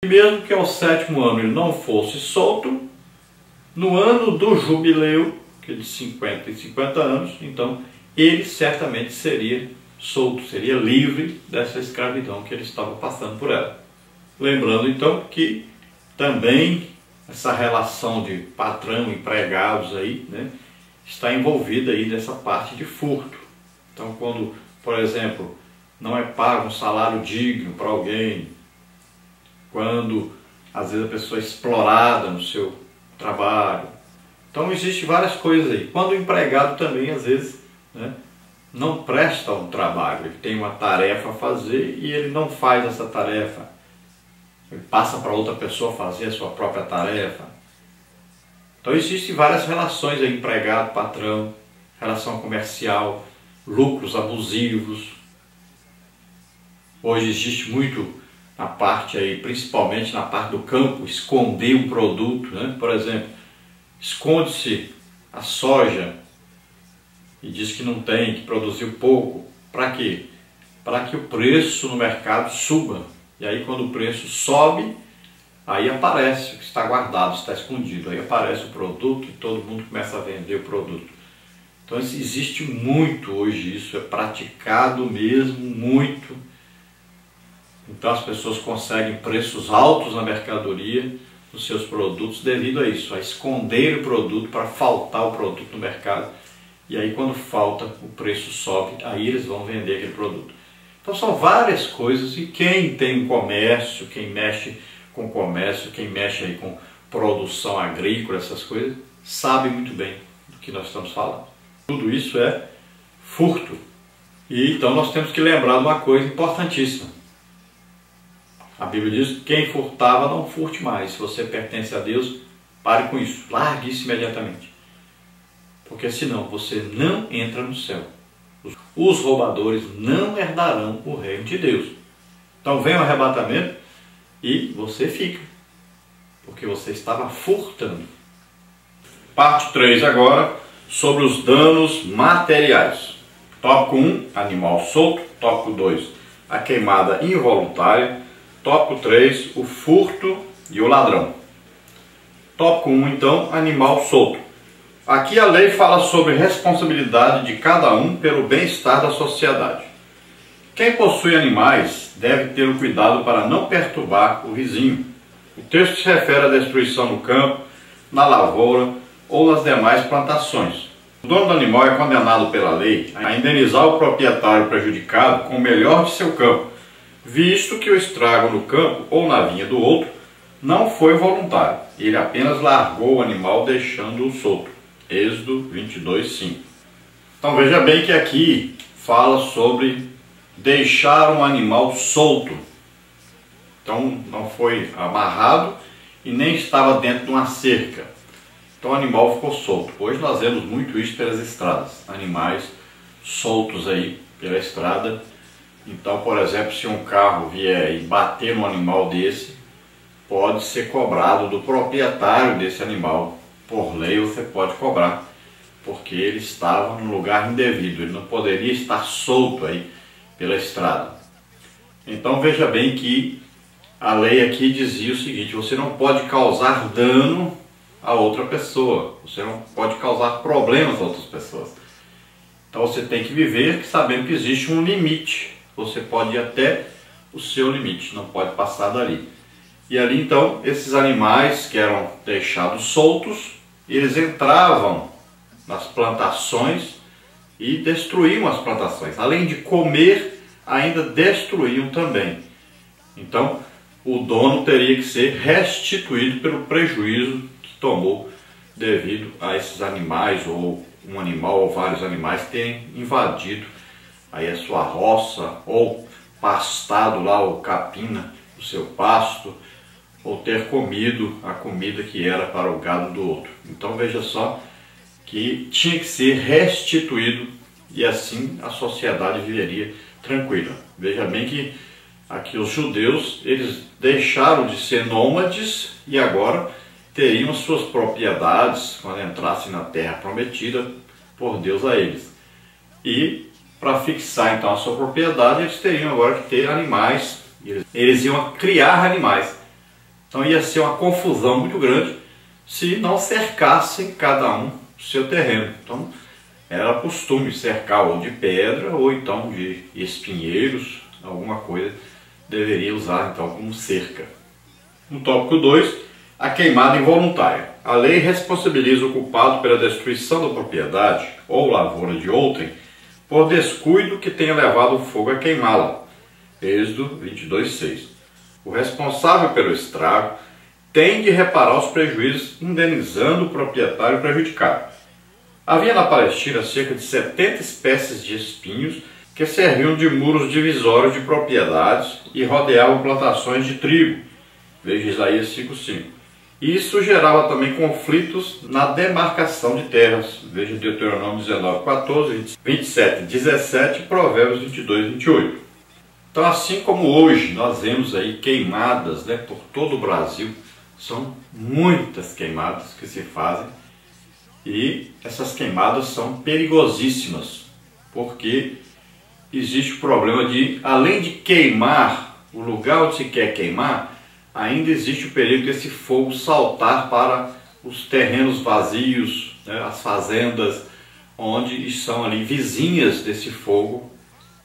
E mesmo que ao 7º ano ele não fosse solto, no ano do jubileu, que é de 50 e 50 anos, então ele certamente seria solto, seria livre dessa escravidão que ele estava passando por ela. Lembrando então que também essa relação de patrão e empregados aí, né, está envolvida aí nessa parte de furto. Então quando, por exemplo, não é pago um salário digno para alguém, quando às vezes a pessoa é explorada no seu trabalho. Então existe várias coisas aí. Quando o empregado também às vezes, né, não presta um trabalho, ele tem uma tarefa a fazer e ele não faz essa tarefa, ele passa para outra pessoa fazer a sua própria tarefa. Então existem várias relações aí, empregado, patrão, relação comercial, lucros abusivos. Hoje existe muito na parte aí, principalmente na parte do campo, esconder um produto, né? Por exemplo, esconde-se a soja e diz que não tem, que produziu pouco. Para quê? Para que o preço no mercado suba. E aí quando o preço sobe, aí aparece o que está guardado, está escondido. Aí aparece o produto e todo mundo começa a vender o produto. Então existe muito hoje isso, é praticado mesmo, muito. Então as pessoas conseguem preços altos na mercadoria dos seus produtos devido a isso, a esconder o produto para faltar o produto no mercado. E aí quando falta, o preço sobe, aí eles vão vender aquele produto. Então são várias coisas e quem tem um comércio, quem mexe com comércio, quem mexe aí com produção agrícola, essas coisas, sabe muito bem do que nós estamos falando. Tudo isso é furto. E então nós temos que lembrar de uma coisa importantíssima. A Bíblia diz que quem furtava não furte mais. Se você pertence a Deus, pare com isso. Largue isso imediatamente. Porque senão você não entra no céu. Os roubadores não herdarão o reino de Deus. Então vem o arrebatamento e você fica. Porque você estava furtando. Parte 3 agora, sobre os danos materiais. Tópico 1, animal solto. Tópico 2, a queimada involuntária. Tópico 3, o furto e o ladrão. Tópico 1, então, animal solto. Aqui a lei fala sobre responsabilidade de cada um pelo bem-estar da sociedade. Quem possui animais deve ter o cuidado para não perturbar o vizinho. O texto se refere à destruição no campo, na lavoura ou nas demais plantações. O dono do animal é condenado pela lei a indenizar o proprietário prejudicado com o melhor de seu campo, visto que o estrago no campo ou na vinha do outro não foi voluntário. Ele apenas largou o animal deixando-o solto. Êxodo 22:5. Então veja bem que aqui fala sobre deixar um animal solto. Então não foi amarrado e nem estava dentro de uma cerca. Então o animal ficou solto. Hoje nós vemos muito isso pelas estradas. Animais soltos aí pela estrada. Então, por exemplo, se um carro vier e bater num animal desse, pode ser cobrado do proprietário desse animal. Por lei você pode cobrar, porque ele estava num lugar indevido, ele não poderia estar solto aí pela estrada. Então veja bem que a lei aqui dizia o seguinte: você não pode causar dano a outra pessoa, você não pode causar problemas a outras pessoas. Então você tem que viver sabendo que existe um limite. Você pode ir até o seu limite, não pode passar dali. E ali então, esses animais que eram deixados soltos, eles entravam nas plantações e destruíam as plantações. Além de comer, ainda destruíam também. Então, o dono teria que ser restituído pelo prejuízo que tomou devido a esses animais, ou um animal ou vários animais terem invadido aí a sua roça, ou pastado lá o capina, o seu pasto, ou ter comido a comida que era para o gado do outro. Então veja só que tinha que ser restituído e assim a sociedade viveria tranquila. Veja bem que aqui os judeus, eles deixaram de ser nômades e agora teriam suas propriedades quando entrassem na terra prometida por Deus a eles. E para fixar então a sua propriedade, eles teriam agora que ter animais. Eles iam criar animais Então ia ser uma confusão muito grande se não cercassem cada um o seu terreno. Então era costume cercar ou de pedra ou então de espinheiros, alguma coisa deveria usar então como cerca. No tópico 2, a queimada involuntária. A lei responsabiliza o culpado pela destruição da propriedade ou lavoura de outrem por descuido que tenha levado o fogo a queimá-la. Êxodo 22:6. O responsável pelo estrago tem de reparar os prejuízos, indenizando o proprietário prejudicado. Havia na Palestina cerca de 70 espécies de espinhos que serviam de muros divisórios de propriedades e rodeavam plantações de trigo. Veja Isaías 5:5. Isso gerava também conflitos na demarcação de terras. Veja Deuteronômio 19:14, 27:17 e Provérbios 22:28. Então, assim como hoje nós vemos aí queimadas, né, por todo o Brasil, são muitas queimadas que se fazem e essas queimadas são perigosíssimas, porque existe o problema de, além de queimar o lugar onde se quer queimar, ainda existe o perigo desse fogo saltar para os terrenos vazios, né, as fazendas onde estão ali vizinhas desse fogo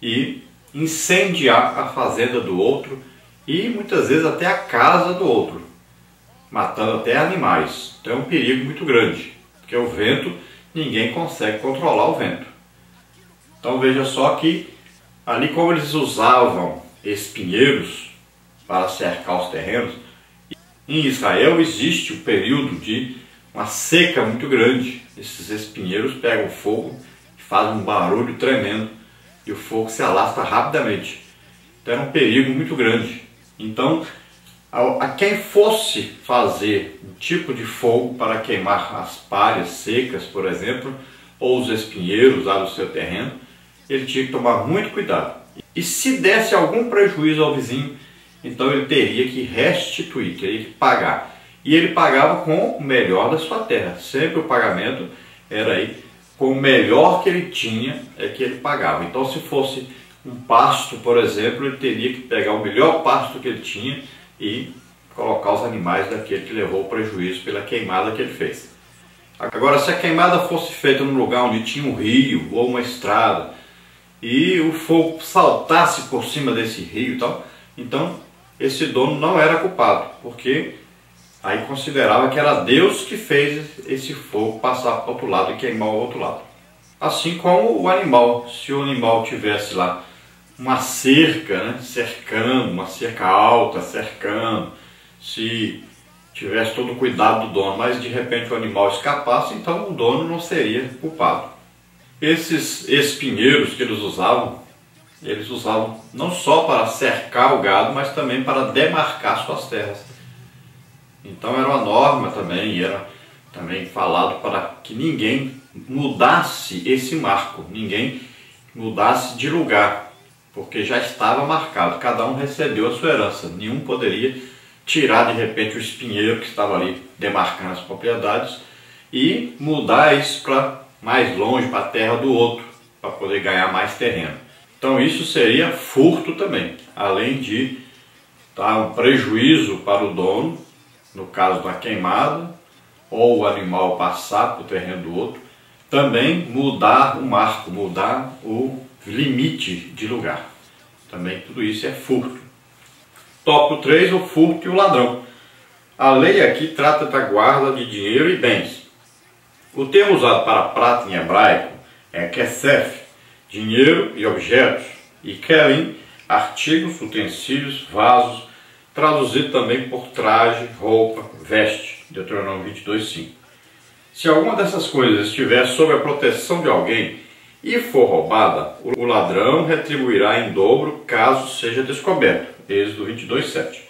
e incendiar a fazenda do outro e muitas vezes até a casa do outro, matando até animais. Então é um perigo muito grande, porque o vento, ninguém consegue controlar o vento. Então veja só que ali, como eles usavam espinheiros para cercar os terrenos, em Israel existe o período de uma seca muito grande. Esses espinheiros pegam fogo e fazem um barulho tremendo e o fogo se alastra rapidamente. Então era um perigo muito grande. Então, a quem fosse fazer um tipo de fogo para queimar as palhas secas, por exemplo, ou os espinheiros lá do seu terreno, ele tinha que tomar muito cuidado. E se desse algum prejuízo ao vizinho, então ele teria que restituir, teria que pagar. E ele pagava com o melhor da sua terra. Sempre o pagamento era aí com o melhor que ele tinha, é que ele pagava. Então, se fosse um pasto, por exemplo, ele teria que pegar o melhor pasto que ele tinha e colocar os animais daquele que levou o prejuízo pela queimada que ele fez. Agora, se a queimada fosse feita num lugar onde tinha um rio ou uma estrada e o fogo saltasse por cima desse rio e tal, então esse dono não era culpado, porque aí considerava que era Deus que fez esse fogo passar para o outro lado e queimar o outro lado. Assim como o animal, se o animal tivesse lá uma cerca, né, cercando, uma cerca alta, cercando, se tivesse todo o cuidado do dono, mas de repente o animal escapasse, então o dono não seria culpado. Esses espinheiros que eles usavam não só para cercar o gado, mas também para demarcar suas terras. Então era uma norma também, era também falado para que ninguém mudasse esse marco, ninguém mudasse de lugar, porque já estava marcado, cada um recebeu a sua herança, nenhum poderia tirar de repente o espinheiro que estava ali demarcando as propriedades e mudar isso para mais longe, para a terra do outro, para poder ganhar mais terreno. Então isso seria furto também, além de dar um prejuízo para o dono, no caso da queimada, ou o animal passar para o terreno do outro, também mudar o marco, mudar o limite de lugar. Também tudo isso é furto. Tópico 3, o furto e o ladrão. A lei aqui trata da guarda de dinheiro e bens. O termo usado para prata em hebraico é kesef, dinheiro e objetos, e kelim, artigos, utensílios, vasos, traduzido também por traje, roupa, veste, Deuteronômio 22:5. Se alguma dessas coisas estiver sob a proteção de alguém e for roubada, o ladrão retribuirá em dobro caso seja descoberto, Êxodo 22:7.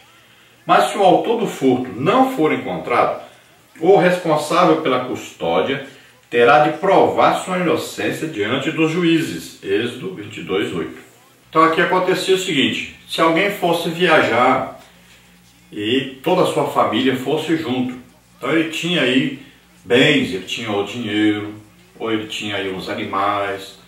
Mas se o autor do furto não for encontrado, o responsável pela custódia terá de provar sua inocência diante dos juízes, Êxodo 22:8. Então aqui acontecia o seguinte: se alguém fosse viajar e toda a sua família fosse junto, então ele tinha aí bens, ele tinha o dinheiro, ou ele tinha aí os animais.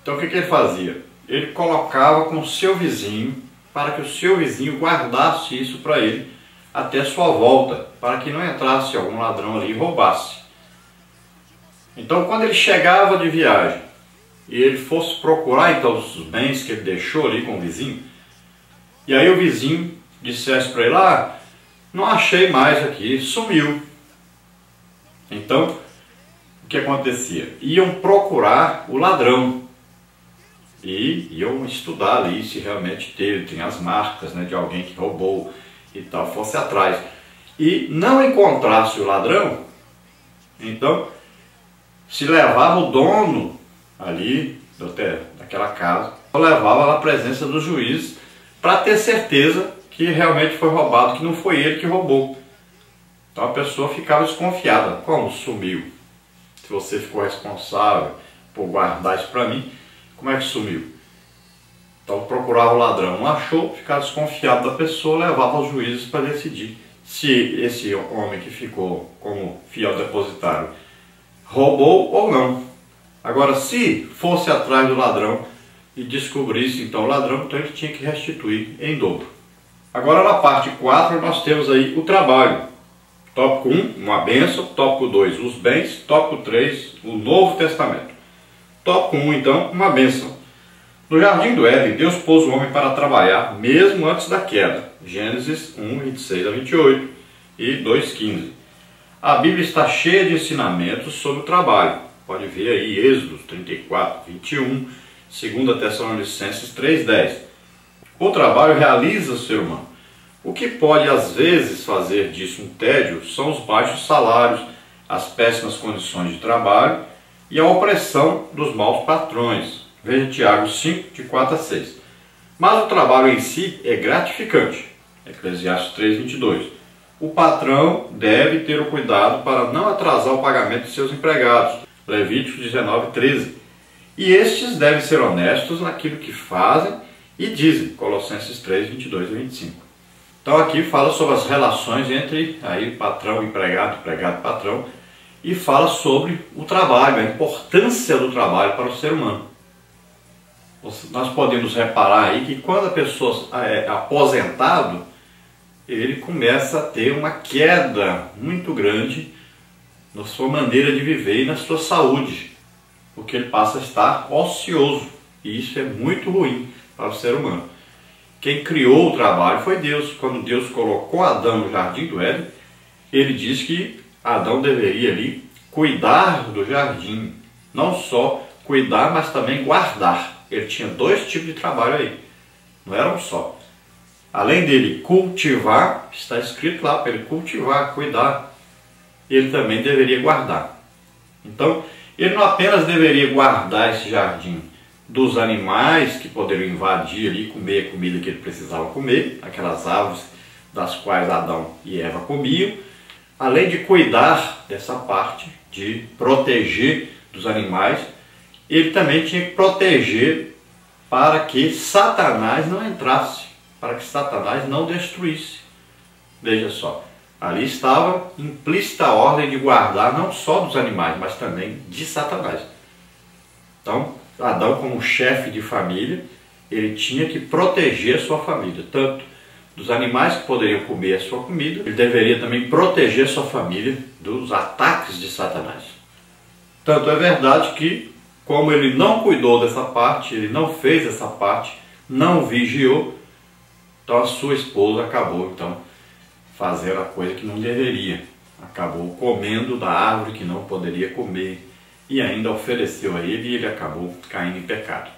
Então o que ele fazia? Ele colocava com o seu vizinho, para que o seu vizinho guardasse isso para ele, até sua volta, para que não entrasse algum ladrão ali e roubasse. Então, quando ele chegava de viagem e ele fosse procurar então os bens que ele deixou ali com o vizinho, e aí o vizinho dissesse para ele: ah, não achei mais aqui, sumiu. Então, o que acontecia? Iam procurar o ladrão e iam estudar ali se realmente tem as marcas, né, de alguém que roubou e tal, fosse atrás. E não encontrasse o ladrão, então se levava o dono ali daquela casa, levava lá a presença do juiz para ter certeza que realmente foi roubado, que não foi ele que roubou. Então a pessoa ficava desconfiada. Como sumiu? Se você ficou responsável por guardar isso para mim, como é que sumiu? Então procurava o ladrão, não achou, ficava desconfiado da pessoa, levava aos juízes para decidir se esse homem que ficou como fiel depositário roubou ou não. Agora, se fosse atrás do ladrão e descobrisse então o ladrão, então ele tinha que restituir em dobro. Agora, na parte 4, nós temos aí o trabalho. Tópico 1, uma bênção. Tópico 2, os bens. Tópico 3, o Novo Testamento. Tópico 1, então, uma bênção. No jardim do Éden, Deus pôs o homem para trabalhar mesmo antes da queda. Gênesis 1, 26 a 28 e 2, 15. A Bíblia está cheia de ensinamentos sobre o trabalho. Pode ver aí Êxodo 34, 21, 2 Tessalonicenses 3, 10. O trabalho realiza o ser humano. O que pode às vezes fazer disso um tédio são os baixos salários, as péssimas condições de trabalho e a opressão dos maus patrões. Veja Tiago 5, de 4 a 6. Mas o trabalho em si é gratificante. Eclesiastes 3, 22. O patrão deve ter o cuidado para não atrasar o pagamento de seus empregados. Levítico 19, 13. E estes devem ser honestos naquilo que fazem e dizem. Colossenses 3, 22 e 25. Então aqui fala sobre as relações entre aí, patrão, empregado, empregado, patrão, e fala sobre o trabalho, a importância do trabalho para o ser humano. Nós podemos reparar aí que quando a pessoa é aposentado, ele começa a ter uma queda muito grande na sua maneira de viver e na sua saúde, porque ele passa a estar ocioso, e isso é muito ruim para o ser humano. Quem criou o trabalho foi Deus. Quando Deus colocou Adão no jardim do Éden, ele diz que Adão deveria ali cuidar do jardim, não só cuidar, mas também guardar. Ele tinha dois tipos de trabalho aí, não era um só. Além dele cultivar, está escrito lá para ele cultivar, cuidar, ele também deveria guardar. Então, ele não apenas deveria guardar esse jardim dos animais que poderiam invadir ali e comer a comida que ele precisava comer, aquelas árvores das quais Adão e Eva comiam, além de cuidar dessa parte, de proteger dos animais, ele também tinha que proteger para que Satanás não entrasse, para que Satanás não destruísse. Veja só, ali estava implícita a ordem de guardar não só dos animais, mas também de Satanás. Então, Adão, como chefe de família, ele tinha que proteger a sua família, tanto dos animais que poderiam comer a sua comida, ele deveria também proteger a sua família dos ataques de Satanás. Tanto é verdade que, como ele não cuidou dessa parte, ele não fez essa parte, não vigiou, então a sua esposa acabou então fazendo a coisa que não deveria, acabou comendo da árvore que não poderia comer, e ainda ofereceu a ele e ele acabou caindo em pecado.